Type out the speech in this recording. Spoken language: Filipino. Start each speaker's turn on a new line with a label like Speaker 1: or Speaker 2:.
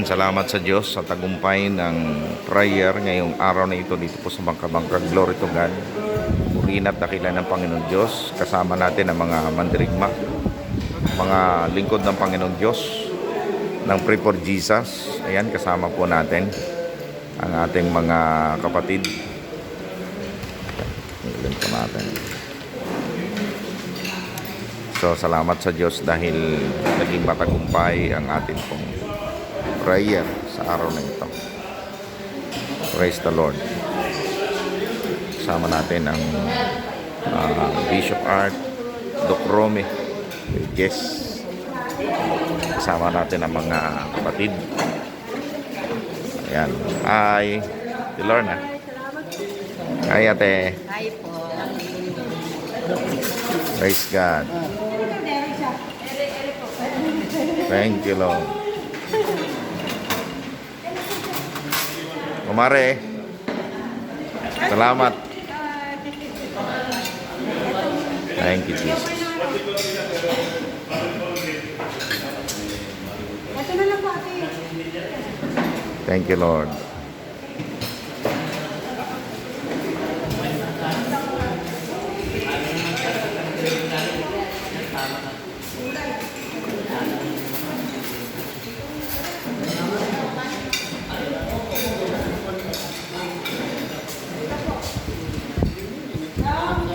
Speaker 1: salamat sa Diyos sa tagumpay ng prayer ngayong araw na ito dito po sa Bangka-Bangka. Glory to God. Purihin at dakilan ng Panginoon Diyos. Kasama natin ang mga mandirigma, mga lingkod ng Panginoon Diyos ng Pray for Jesus. Ayan, kasama po natin ang ating mga kapatid. Tingnan po natin. So, salamat sa Diyos dahil naging matagumpay ang ating pong prayer sa araw na ito. Praise the Lord. Kasama natin ang Bishop Art, Doc Romy, Jess. Kasama natin ang mga kapatid. Ayan. Hi. Si Lorna. Hi, ate.
Speaker 2: Hi po.
Speaker 1: Praise God. Thank you, Lord. Kumare. Salamat. Thank you, Jesus.
Speaker 2: Ito na lang po, ate.
Speaker 1: Thank you, Lord.